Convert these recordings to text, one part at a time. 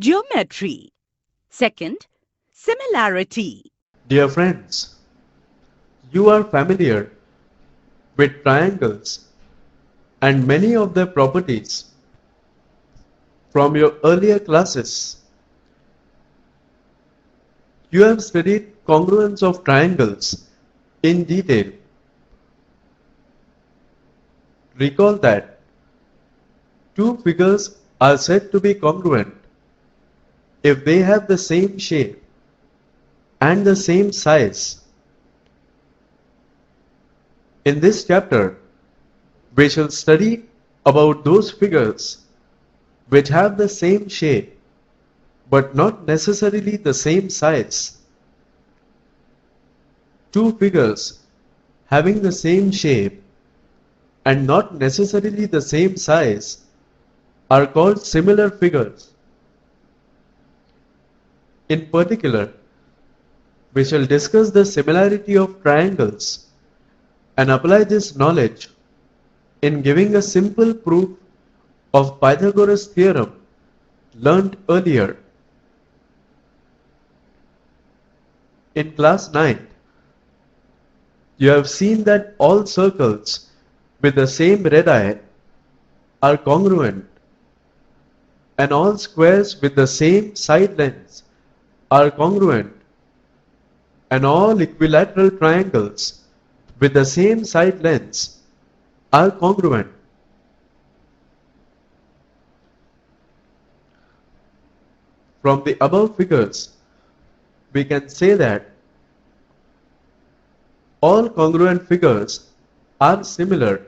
Geometry. Second, similarity. Dear friends, you are familiar with triangles and many of their properties from your earlier classes. You have studied congruence of triangles in detail. Recall that two figures are said to be congruent if they have the same shape and the same size. In this chapter, we shall study about those figures which have the same shape but not necessarily the same size. Two figures having the same shape and not necessarily the same size are called similar figures. In particular, we shall discuss the similarity of triangles and apply this knowledge in giving a simple proof of Pythagoras' theorem learnt earlier. In class 9, you have seen that all circles with the same radii are congruent and all squares with the same side lengths are congruent and all equilateral triangles with the same side lengths are congruent. From the above figures, we can say that all congruent figures are similar,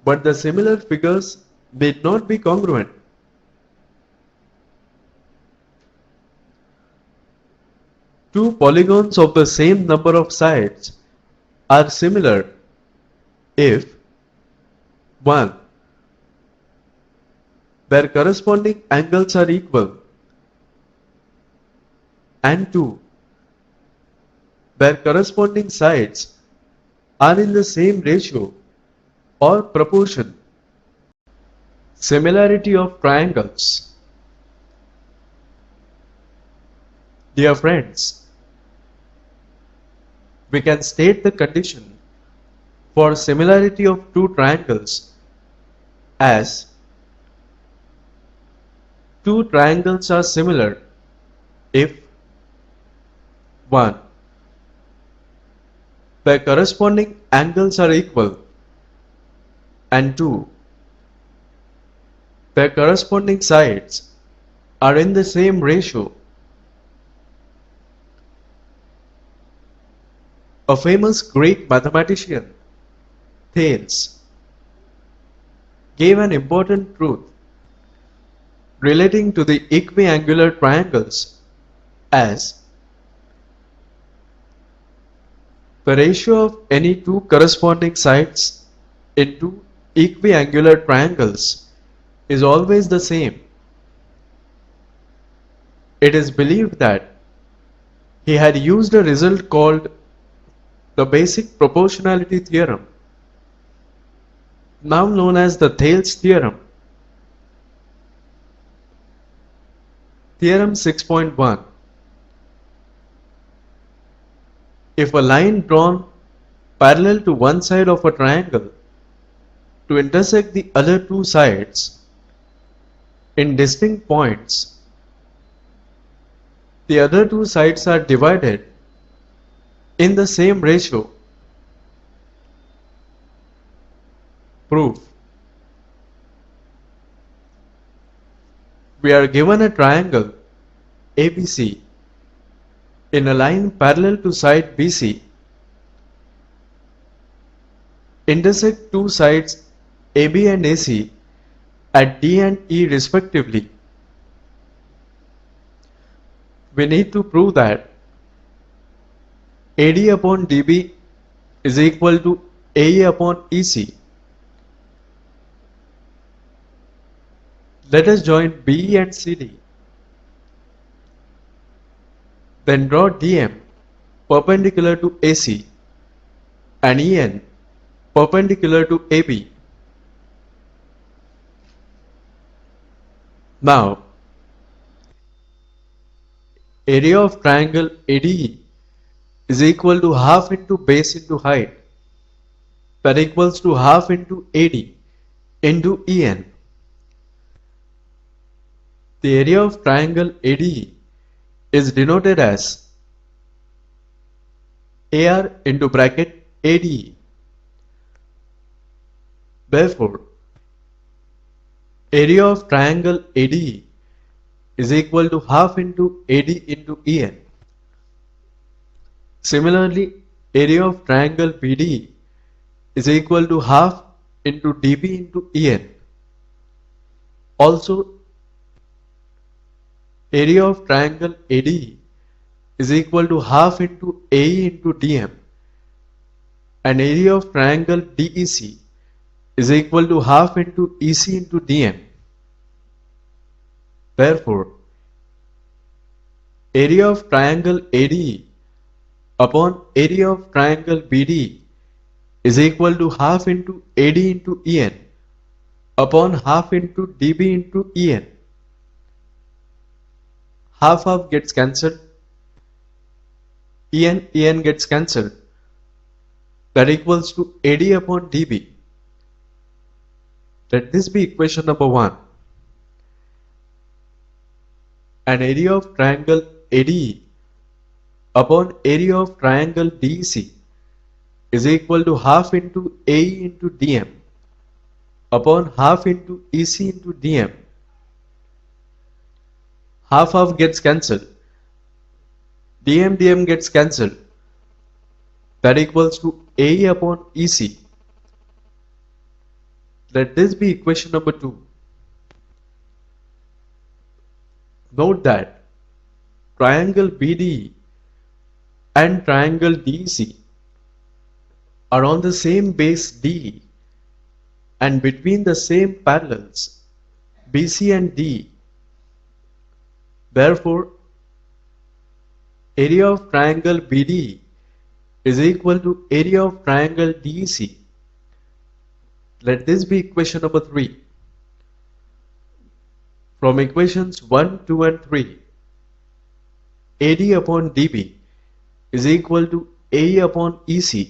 but the similar figures need not be congruent. Two polygons of the same number of sides are similar if 1. Their corresponding angles are equal, and 2. Their corresponding sides are in the same ratio or proportion. Similarity of triangles. Dear friends, we can state the condition for similarity of two triangles as two triangles are similar if 1. Their corresponding angles are equal, and 2. Their corresponding sides are in the same ratio. A famous Greek mathematician, Thales, gave an important truth relating to the equiangular triangles as the ratio of any two corresponding sides in two equiangular triangles is always the same. It is believed that he had used a result called the basic proportionality theorem, now known as the Thales theorem. Theorem 6.1. If a line drawn parallel to one side of a triangle to intersect the other two sides in distinct points, the other two sides are divided in the same ratio. Proof. We are given a triangle ABC in a line parallel to side BC. Intersect two sides AB and AC at D and E respectively. We need to prove that AD upon DB is equal to AE upon EC. Let us join BE and CD. Then draw DM perpendicular to AC and EN perpendicular to AB. Now, area of triangle ADE is equal to half into base into height, that equals to half into AD into EN. The area of triangle ADE is denoted as AR into bracket ADE. Therefore, area of triangle ADE is equal to half into AD into EN. Similarly, area of triangle BDE is equal to half into DB into EN. Also, area of triangle ADE is equal to half into AE into DM, and area of triangle DEC is equal to half into EC into DM. Therefore, area of triangle ADE upon area of triangle BDE is equal to half into AD into EN upon half into DB into EN. Half gets cancelled, EN gets cancelled, that equals to AD upon DB. Let this be equation number 1. An area of triangle ADE upon area of triangle DEC is equal to half into AE into DM upon half into EC into DM. Half gets cancelled, DM gets cancelled, that equals to AE upon EC. Let this be equation number 2. Note that triangle BDE and triangle DEC are on the same base DE and between the same parallels BC and DE. Therefore, area of triangle BDE is equal to area of triangle DEC. Let this be equation number 3. From equations 1, 2 and 3, AD upon DB is equal to AE upon EC.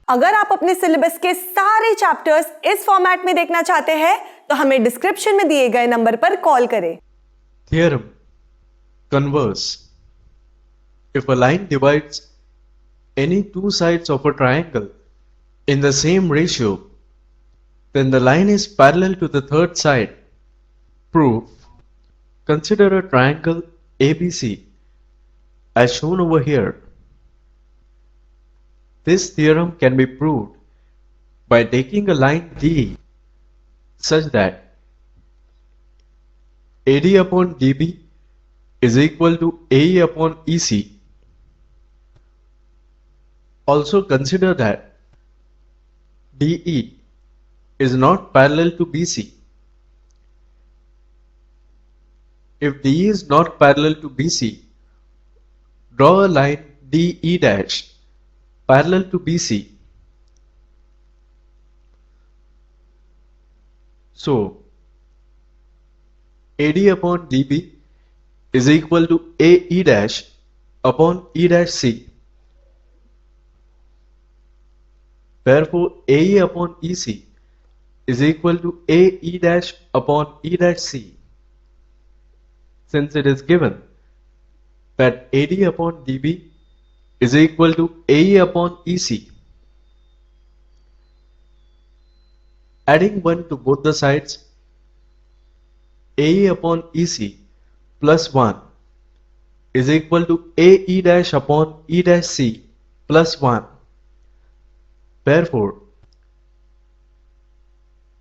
अगर आप अपने syllabus के सारे chapters इस format में देखना चाहते हैं तो हमें डिस्क्रिप्शन में दिए गए नंबर पर कॉल करें. Theorem. Converse. If a line divides any two sides of a triangle in the same ratio, then the line is parallel to the third side. Proof. Consider a triangle ABC as shown over here. This theorem can be proved by taking a line D such that AD upon DB is equal to AE upon EC. Also consider that DE is not parallel to BC. If DE is not parallel to BC, draw a line DE dash parallel to BC. So, AD upon DB is equal to AE dash upon E dash C. Therefore, AE upon EC is equal to AE dash upon E dash C. Since it is given that AD upon DB is equal to AE upon EC, adding 1 to both the sides, AE upon EC plus 1 is equal to AE dash upon E dash C plus 1. Therefore,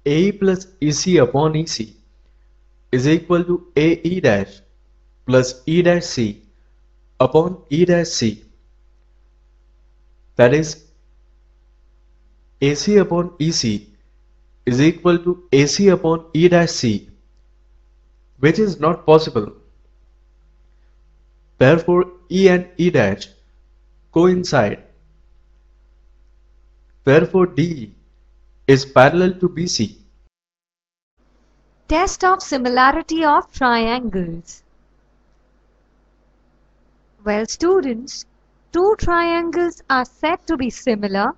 AE plus EC upon EC is equal to AE dash plus E dash C upon E dash C. That is, AC upon EC is equal to AC upon E dash C, which is not possible. Therefore, E and E dash coincide. Therefore, DE is parallel to BC. Test of similarity of triangles. Well, students, two triangles are said to be similar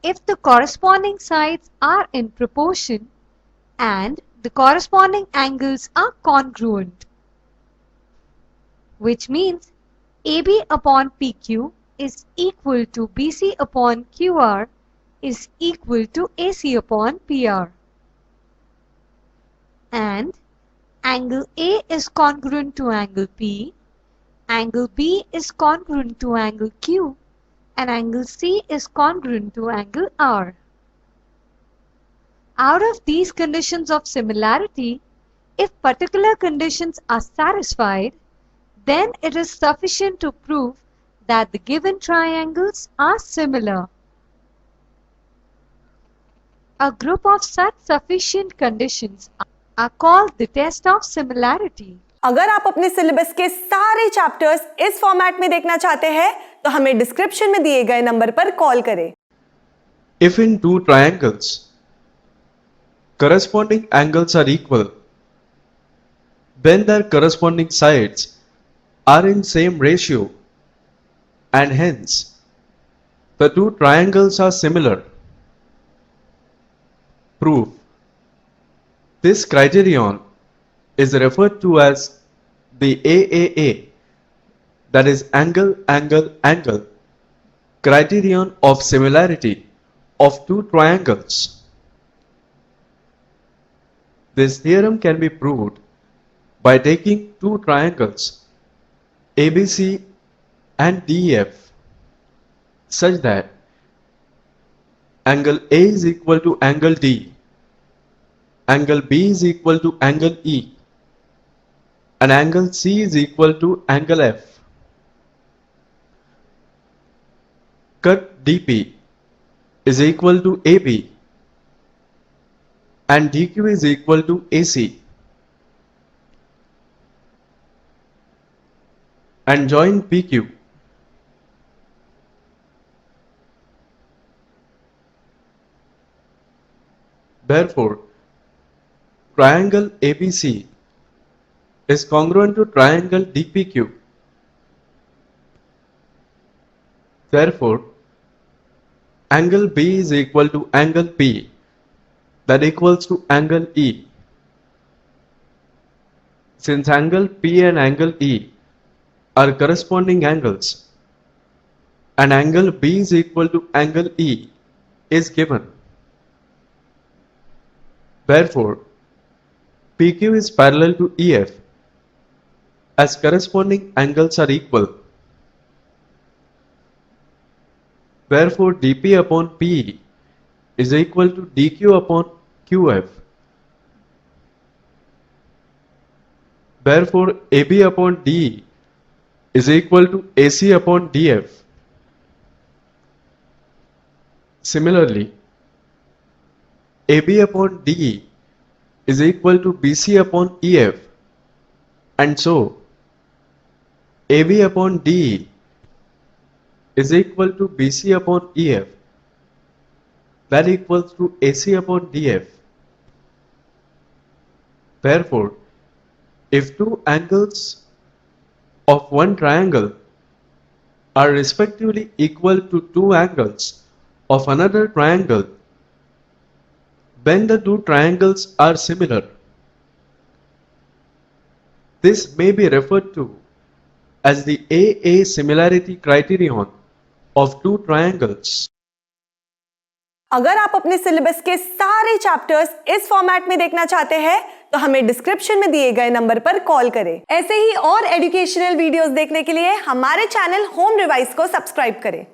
if the corresponding sides are in proportion and the corresponding angles are congruent, which means AB upon PQ is equal to BC upon QR is equal to AC upon PR. And angle A is congruent to angle P, angle B is congruent to angle Q, and angle C is congruent to angle R. Out of these conditions of similarity, if particular conditions are satisfied, then it is sufficient to prove that the given triangles are similar. A group of such sufficient conditions are called the test of similarity. अगर आप अपने syllabus के सारे chapters इस format में देखना चाहते हैं तो हमें डिस्क्रिप्शन में दिए गए नंबर पर कॉल करें। If in two triangles, corresponding angles are equal, then their corresponding sides are in same ratio and hence the two triangles are similar. Proof. This criterion is referred to as the AAA, that is angle, angle, angle criterion of similarity of two triangles. This theorem can be proved by taking two triangles ABC and DEF such that angle A is equal to angle D, angle B is equal to angle E, and angle C is equal to angle F. Cut DP is equal to AB and DQ is equal to AC, and join PQ. Therefore, triangle ABC is congruent to triangle DPQ. Therefore, angle B is equal to angle P, that equals to angle E. Since angle P and angle E are corresponding angles, and angle B is equal to angle E is given. Therefore, PQ is parallel to EF as corresponding angles are equal. Therefore, DP upon PE is equal to DQ upon QF. Therefore, AB upon DE is equal to AC upon DF. Similarly, AB upon DE is equal to BC upon EF, and so AB upon DE is equal to BC upon EF, that equals to AC upon DF. Therefore, if two angles of one triangle are respectively equal to two angles of another triangle, then the two triangles are similar. This may be referred to as the AA similarity criterion of two triangles. अगर आप अपने syllabus के सारे chapters इस format में देखना चाहते हैं तो हमें डिस्क्रिप्शन में दिए गए नंबर पर कॉल करें। ऐसे ही और एजुकेशनल वीडियोस देखने के लिए हमारे चैनल होम रिवाइज को सब्सक्राइब करें।